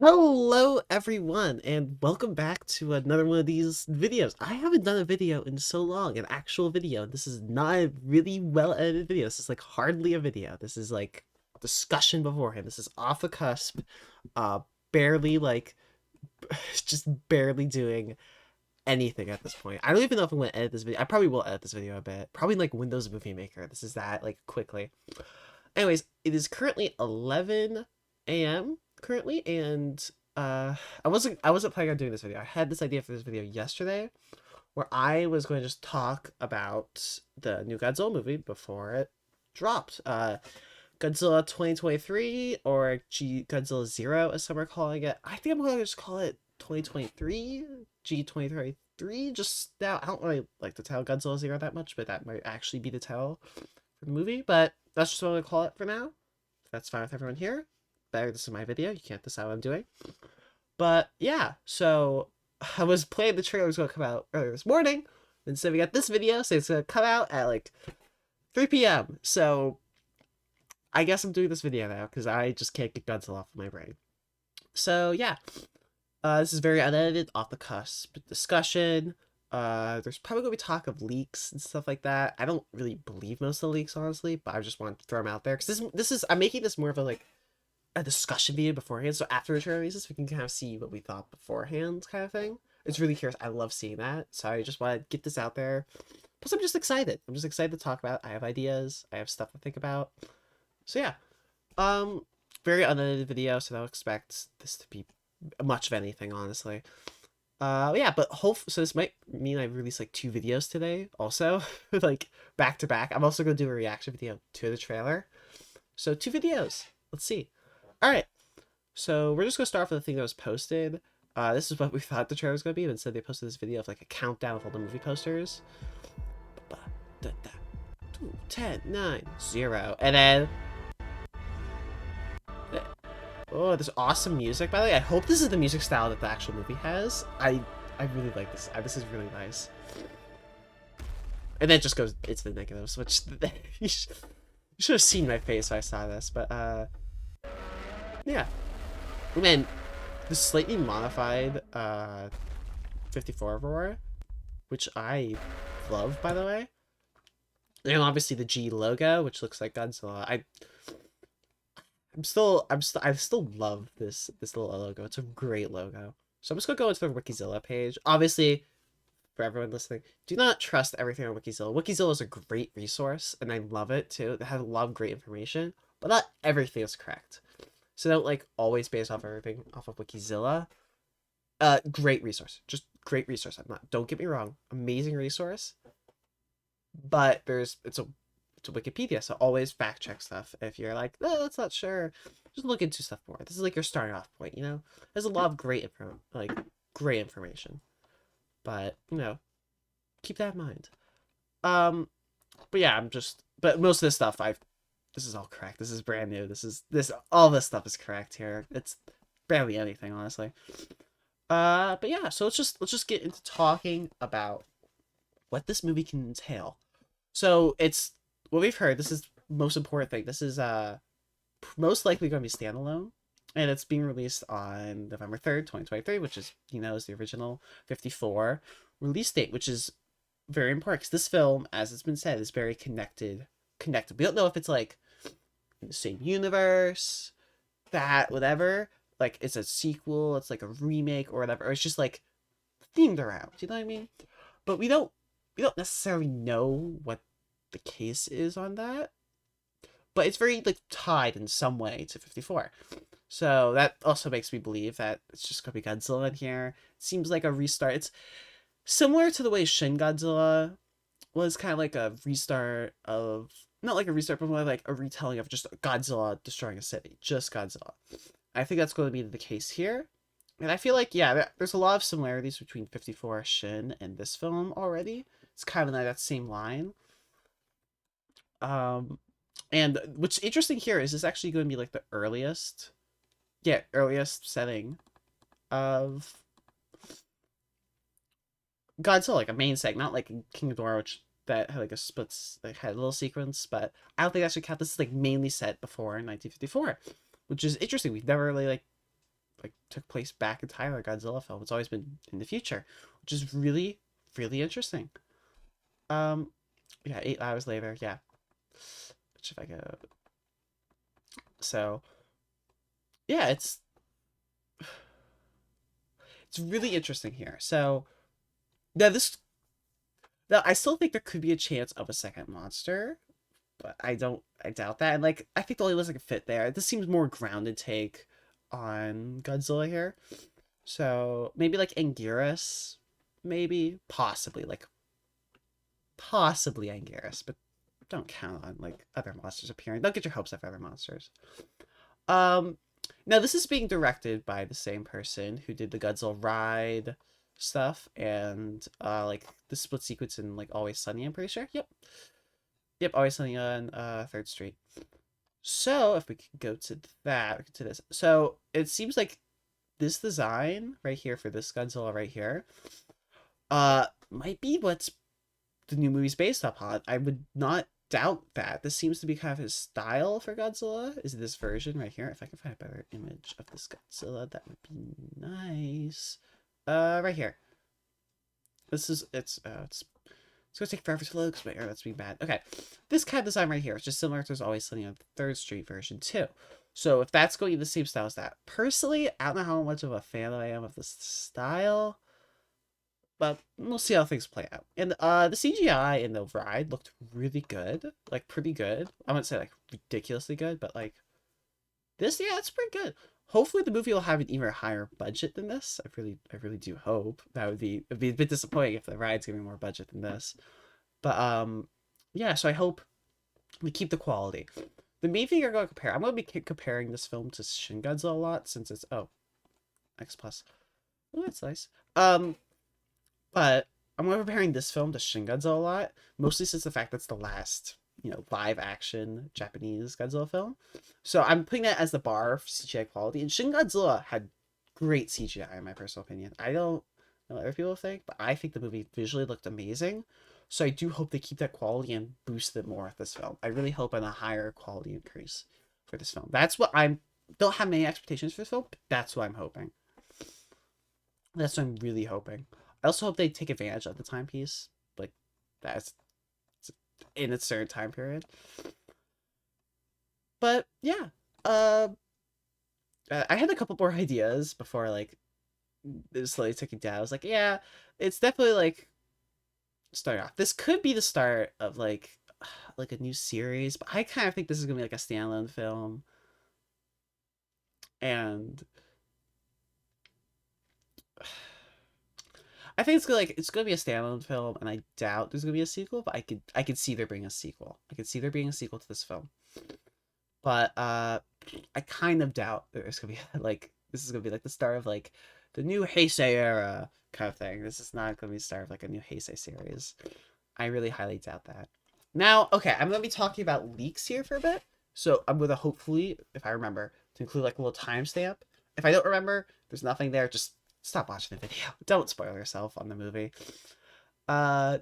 Hello everyone and welcome back to another one of these videos. I haven't done a video in so long, an actual video. This is not a really well edited video. This is like hardly a video. This is like discussion beforehand. This is off the cusp, uh barely like just barely doing anything at this point. I don't even know if I'm gonna edit this video. I probably will edit this video a bit. Probably like Windows Movie Maker. This is that like quickly. Anyways, it is currently 11 a.m. currently, and I wasn't planning on doing this video. I had this idea for this video yesterday, where I was going to just talk about the new Godzilla movie before it dropped. Godzilla 2023 or Godzilla Zero, as some are calling it. I think I'm going to just call it 2023, G 2023. Just now, I don't really like the title Godzilla Zero that much, but that might actually be the title for the movie. But that's just what I'm going to call it for now. If that's fine with everyone here. Better, this is my video. You can't decide what I'm doing. But yeah, so I was playing the trailer was going to come out earlier this morning. Instead, we got this video, so it's going to come out at like 3 p.m. So I guess I'm doing this video now because I just can't get Godzilla off of my brain. So yeah, this is very unedited, off the cusp discussion. There's probably gonna be talk of leaks and stuff like that. I don't really believe most of the leaks, honestly, but I just want to throw them out there because this is I'm making this more of a like a discussion video beforehand. So after the trailer releases, we can kind of see what we thought beforehand, kind of thing. It's really curious. I love seeing that, so I just want to get this out there. Plus, I'm just excited. I'm just excited to talk about it. I have ideas. I have stuff to think about. So yeah, um, very unedited video, so don't expect this to be much of anything, honestly. Yeah, but so this might mean I release like 2 videos today, also, like back to back. I'm also gonna do a reaction video to the trailer, so 2 videos. Let's see. All right, so we're just gonna start off with the thing that was posted. This is what we thought the trailer was gonna be, but instead they posted this video of like a countdown of all the movie posters. 10, 9, 0, and then oh, this awesome music. By the way, I hope this is the music style that the actual movie has. I really like this. This is really nice. And then it just goes into the negatives, which you should have seen my face when I saw this. But yeah. Man, the slightly modified 54 Aurora, which I love, by the way. And obviously the G logo, which looks like Godzilla. I still love this little logo. It's a great logo. So I'm just gonna go into the Wikizilla page. Obviously, for everyone listening, do not trust everything on Wikizilla. Wikizilla is a great resource, and I love it too. They have a lot of great information, but not everything is correct. So don't like always base off everything off of Wikizilla. Great resource, just great resource. Don't get me wrong, amazing resource. But it's a Wikipedia, so always fact check stuff. If you're like, oh, that's not sure, just look into stuff more. This is like your starting off point, you know. There's a lot of great information, but keep that in mind. But yeah, but most of this stuff this is all correct. This is brand new. All this stuff is correct here. It's barely anything, honestly. But yeah, so let's just get into talking about what this movie can entail. So it's what we've heard. This is most important thing. This is most likely going to be standalone, and it's being released on November 3rd, 2023, which is is the original 54 release date, which is very important because this film, as it's been said, is very connected. We don't know if it's like in the same universe, that whatever. Like it's a sequel, it's like a remake or whatever. Or it's just like themed around. You know what I mean? But we don't necessarily know what the case is on that, but it's very like tied in some way to 54. So that also makes me believe that it's just gonna be Godzilla in here. It seems like a restart. It's similar to the way Shin Godzilla was kind of like a restart of, not like a restart, but more like a retelling of just Godzilla destroying a city, just Godzilla. I think that's going to be the case here. And I feel like, yeah, there's a lot of similarities between 54 Shin and this film already. It's kind of like that same line. And what's interesting here is this actually going to be like the earliest setting of Godzilla, like a main segment, not like King Ghidorah, which that had like a splits, like had a little sequence, but I don't think that should count. This is like mainly set before 1954, which is interesting. We've never really like like took place back in time in a Godzilla film. It's always been in the future, which is really, really interesting. Um, yeah, 8 hours later, yeah. Which if I go, so yeah, it's really interesting here. So now now I still think there could be a chance of a second monster, but I doubt that. And like, I think the only ones that could fit there. This seems more grounded take on Godzilla here. So maybe like Anguirus, maybe possibly like possibly Anguirus, but don't count on like other monsters appearing. Don't get your hopes up for other monsters. Um, Now this is being directed by the same person who did the Godzilla ride stuff and like the split sequence in like Always Sunny. I'm pretty sure. Yep, Always Sunny on Third Street. So if we could go to that, to this. So it seems like this design right here for this Godzilla right here, might be what's the new movie's based upon. I would not doubt that. This seems to be kind of his style for Godzilla. Is this version right here? If I can find a better image of this Godzilla, that would be nice. Right here. This is it's gonna take forever to load because my internet's being bad. Okay, this kind of design right here is just similar to There's Always Sunny on Third Street version too. So if that's going to be the same style as that, personally, I don't know how much of a fan I am of this style, but we'll see how things play out. And the CGI in the ride looked really good, like pretty good. I wouldn't say like ridiculously good, but like this, yeah, it's pretty good. Hopefully, the movie will have an even higher budget than this. I really do hope. It'd be a bit disappointing if the ride's giving more budget than this. But yeah. So I hope we keep the quality. The main thing you're going to compare, I'm going to be comparing this film to Shin Godzilla a lot since it's X plus. Oh, that's nice. But I'm comparing this film to Shin Godzilla a lot, mostly since the fact that's the last, live action Japanese Godzilla film. So I'm putting that as the bar for CGI quality. And Shin Godzilla had great CGI in my personal opinion. I don't know what other people think, but I think the movie visually looked amazing. So I do hope they keep that quality and boost it more with this film. I really hope on a higher quality increase for this film. That's what I'm don't have many expectations for this film, but that's what I'm hoping. That's what I'm really hoping. I also hope they take advantage of the timepiece, like that's in a certain time period. But yeah, uh, I had a couple more ideas before like it was slowly ticking down. I was like, yeah, it's definitely like starting off. This could be the start of like a new series, but I kind of think this is gonna be like a standalone film, and I think it's gonna be a standalone film, and I doubt there's gonna be a sequel. But I could see there being a sequel. I could see there being a sequel to this film. But I kind of doubt there's gonna be like this is gonna be like the start of like the new Heisei era kind of thing. This is not gonna be the start of like a new Heisei series. I really highly doubt that. Now, okay, I'm gonna be talking about leaks here for a bit. So I'm gonna hopefully, if I remember, to include like a little timestamp. If I don't remember, there's nothing there. Just stop watching the video. Don't spoil yourself on the movie.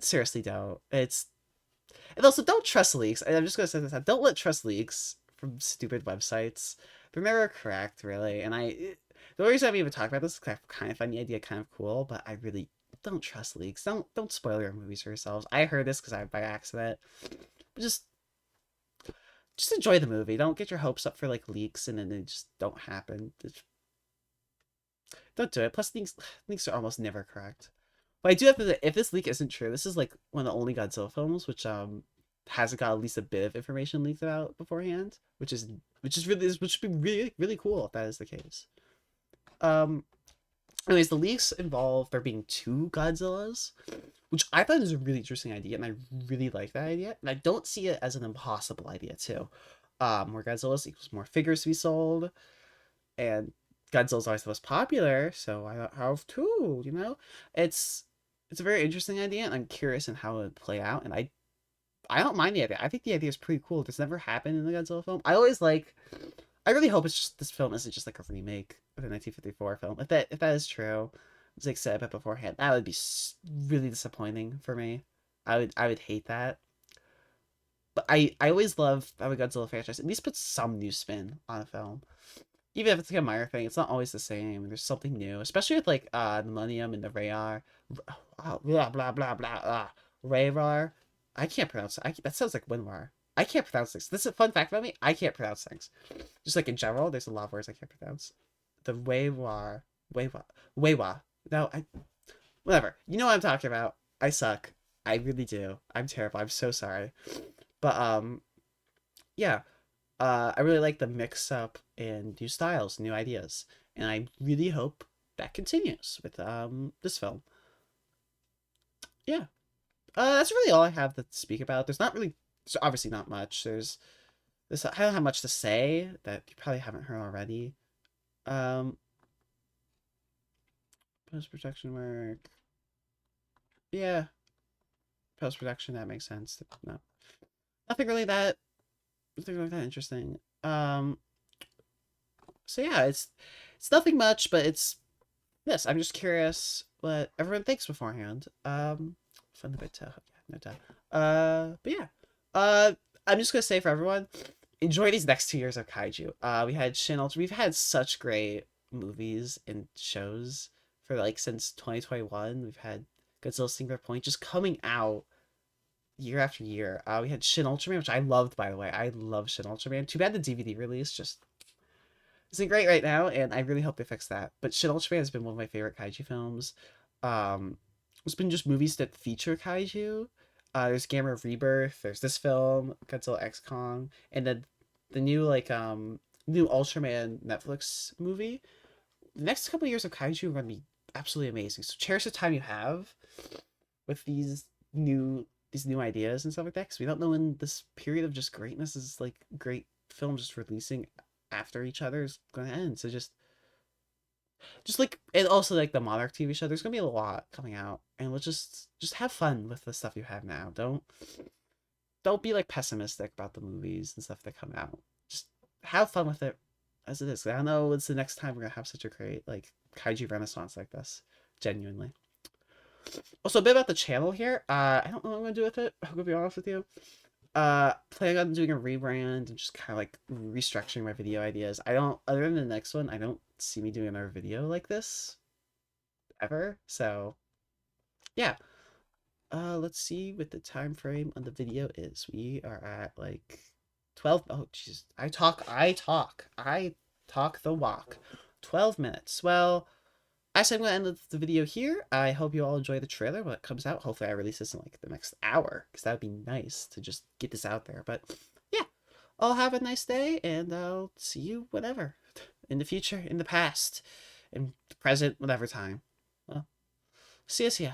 Seriously, don't. And also don't trust leaks. I'm just gonna say this: don't let trust leaks from stupid websites. They're never correct, really. And the only reason I'm even talking about this is because I kind of find the idea kind of cool, but I really don't trust leaks. Don't spoil your movies for yourselves. I heard this because I by accident. But just enjoy the movie. Don't get your hopes up for like leaks and then they just don't happen. Don't do it. Plus, leaks are almost never correct. But I do have to. If this leak isn't true, this is like one of the only Godzilla films which hasn't got at least a bit of information leaked about beforehand, which should be really really cool if that is the case. Um. Anyways, the leaks involve there being two Godzillas, which I thought is a really interesting idea, and I really like that idea. And I don't see it as an impossible idea too. Where Godzilla equals more figures to be sold, and Godzilla's always the most popular, so I have two. It's a very interesting idea, and I'm curious in how it would play out. And I don't mind the idea. I think the idea is pretty cool. This never happened in the Godzilla film. I really hope it's just this film isn't just like a remake of the 1954 film. If that is true, as like said a bit beforehand, that would be really disappointing for me. I would hate that. But I always love how a Godzilla franchise at least puts some new spin on a film. even if it's like a minor thing, it's not always the same. There's something new, especially with like the Millennium and the Rayar, blah blah blah blah. Rayar. I can't pronounce it. That sounds like Winrar. I can't pronounce things. This is a fun fact about me. I can't pronounce things. Just like in general, there's a lot of words I can't pronounce. The Waywar, Waywa, Waywa. No, whatever. You know what I'm talking about. I suck. I really do. I'm terrible. I'm so sorry. But yeah. I really like the mix up and new styles, new ideas, and I really hope that continues with this film. Yeah. That's really all I have to speak about. There's obviously not much. I don't have much to say that you probably haven't heard already. Um, post production work. Yeah, post production, that makes sense. No, nothing really that, nothing really that interesting. So yeah, it's nothing much, but it's yes. I'm just curious what everyone thinks beforehand. Fun a bit to yeah, no doubt. But yeah, uh, I'm just gonna say for everyone, enjoy these next 2 years of kaiju. We had Shin Ultra. We've had such great movies and shows for like since 2021. We've had Godzilla Singular Point just coming out year after year. We had Shin Ultraman, which I loved, by the way. I love Shin Ultraman. Too bad the DVD release just isn't great right now, and I really hope they fix that. But Shin Ultraman has been one of my favorite kaiju films. Um, it's been just movies that feature kaiju. There's Gamma Rebirth. There's this film, Godzilla X Kong, and then the new new Ultraman Netflix movie. The next couple of years of kaiju are gonna be absolutely amazing. So cherish the time you have with these new ideas and stuff like that. Because we don't know when this period of just greatness is like great films just releasing after each other is going to end. So just like and also like the Monarch TV show, there's gonna be a lot coming out, and we'll just have fun with the stuff you have now. Don't be like pessimistic about the movies and stuff that come out. Just have fun with it as it is. I don't know when's the next time we're gonna have such a great like kaiju renaissance like this. Genuinely. Also, a bit about the channel here. I don't know what I'm gonna do with it. I'm gonna be honest with you. Planning on doing a rebrand and just kind of like restructuring my video ideas. I don't, other than the next one, I don't see me doing another video like this ever. So yeah. Let's see what the time frame on the video is. We are at like 12. Oh, jeez. I talk the walk. 12 minutes. Well, I said I'm going to end the video here. I hope you all enjoy the trailer when it comes out. Hopefully I release this in like the next hour, because that would be nice to just get this out there. But yeah, I'll have a nice day, and I'll see you whenever. In the future, in the past, in the present, whatever time. Well, see ya, see ya.